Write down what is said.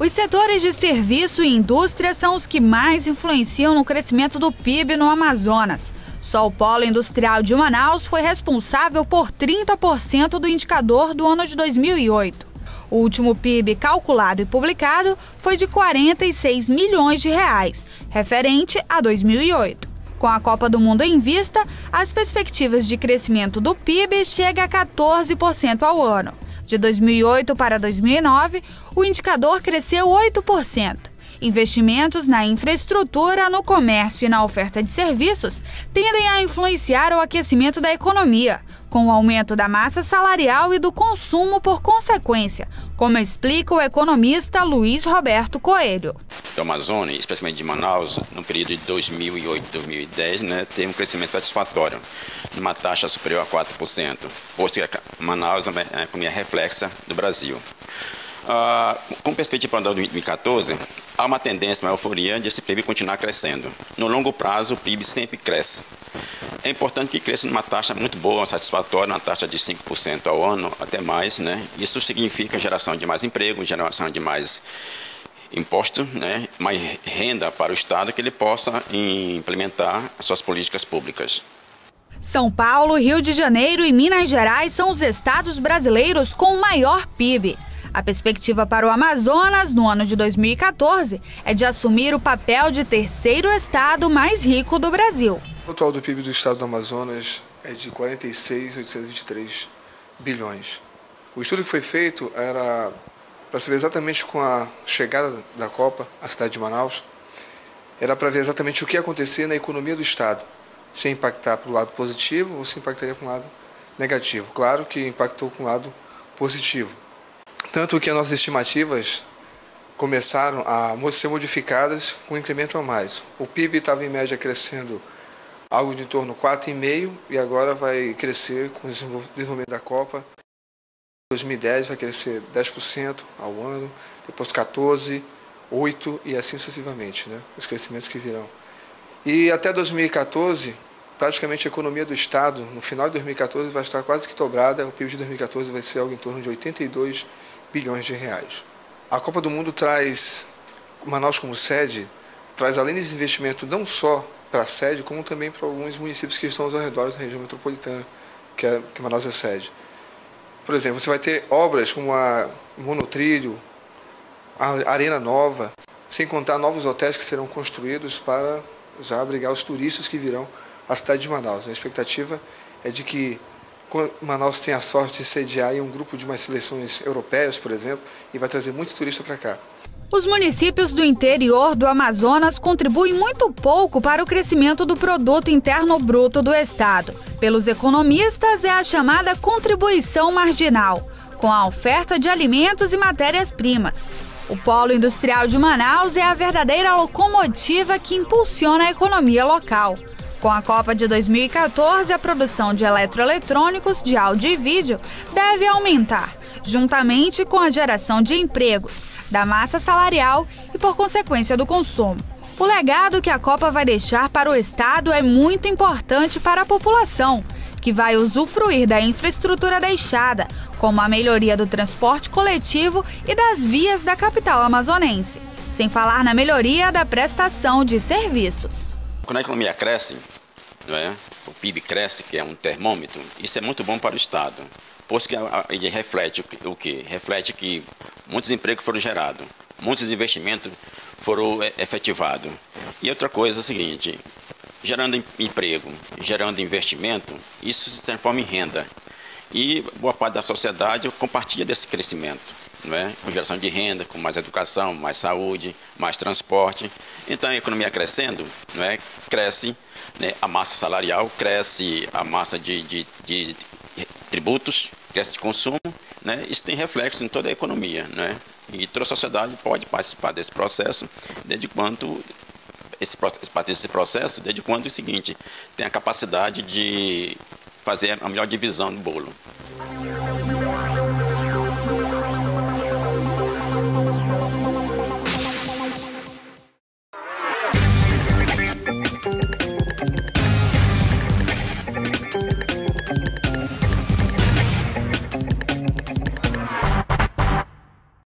Os setores de serviço e indústria são os que mais influenciam no crescimento do PIB no Amazonas. Só o polo industrial de Manaus foi responsável por 30% do indicador do ano de 2008. O último PIB calculado e publicado foi de 46 milhões de reais, referente a 2008. Com a Copa do Mundo em vista, as perspectivas de crescimento do PIB chegam a 14% ao ano. De 2008 para 2009, o indicador cresceu 8%. Investimentos na infraestrutura, no comércio e na oferta de serviços tendem a influenciar o aquecimento da economia, com o aumento da massa salarial e do consumo por consequência, como explica o economista Luiz Roberto Coelho. Do Amazonas, especialmente de Manaus, no período de 2008-2010, teve um crescimento satisfatório, numa taxa superior a 4%, posto que Manaus é a economia reflexa do Brasil. Com perspectiva para 2014, há uma tendência, uma euforia de esse PIB continuar crescendo. No longo prazo, o PIB sempre cresce. É importante que cresça numa taxa muito boa, satisfatória, uma taxa de 5% ao ano, até mais. Isso significa geração de mais emprego, geração de mais imposto, mais renda para o Estado, que ele possa implementar as suas políticas públicas. São Paulo, Rio de Janeiro e Minas Gerais são os estados brasileiros com o maior PIB. A perspectiva para o Amazonas, no ano de 2014, é de assumir o papel de terceiro estado mais rico do Brasil. O total do PIB do estado do Amazonas é de 46.823 bilhões. O estudo que foi feito era para saber exatamente com a chegada da Copa à cidade de Manaus, era para ver exatamente o que ia acontecer na economia do estado, se ia impactar para o lado positivo ou se impactaria para o lado negativo. Claro que impactou com o lado positivo. Tanto que as nossas estimativas começaram a ser modificadas com um incremento a mais. O PIB estava em média crescendo algo de em torno de 4,5% e agora vai crescer com o desenvolvimento da Copa. Em 2010 vai crescer 10% ao ano, depois 14%, 8% e assim sucessivamente, os crescimentos que virão. E até 2014, praticamente a economia do Estado, no final de 2014, vai estar quase que dobrada. O PIB de 2014 vai ser algo em torno de 82 bilhões de reais. A Copa do Mundo traz Manaus como sede, traz além desse investimento não só para a sede, como também para alguns municípios que estão aos arredores da região metropolitana, que Manaus é sede. Por exemplo, você vai ter obras como a monotrilho, a arena nova, sem contar novos hotéis que serão construídos para já abrigar os turistas que virão à cidade de Manaus. A expectativa é de que Manaus tenha a sorte de sediar um grupo de umas seleções europeias, por exemplo, e vai trazer muitos turistas para cá. Os municípios do interior do Amazonas contribuem muito pouco para o crescimento do produto interno bruto do estado. Pelos economistas, é a chamada contribuição marginal, com a oferta de alimentos e matérias-primas. O polo industrial de Manaus é a verdadeira locomotiva que impulsiona a economia local. Com a Copa de 2014, a produção de eletroeletrônicos, de áudio e vídeo deve aumentar, juntamente com a geração de empregos, da massa salarial e, por consequência, do consumo. O legado que a Copa vai deixar para o Estado é muito importante para a população, que vai usufruir da infraestrutura deixada, como a melhoria do transporte coletivo e das vias da capital amazonense, sem falar na melhoria da prestação de serviços. Quando a economia cresce, o PIB cresce, que é um termômetro, isso é muito bom para o Estado, posto que ele reflete o quê? Reflete que muitos empregos foram gerados, muitos investimentos foram efetivados. E outra coisa é o seguinte, gerando emprego, gerando investimento, isso se transforma em renda. E boa parte da sociedade compartilha desse crescimento. Com geração de renda, com mais educação, mais saúde, mais transporte. Então, a economia crescendo, cresce a massa salarial, cresce a massa de tributos, cresce de consumo. Isso tem reflexo em toda a economia. E toda a sociedade pode participar desse processo, desde quando é o seguinte, tem a capacidade de fazer a melhor divisão do bolo.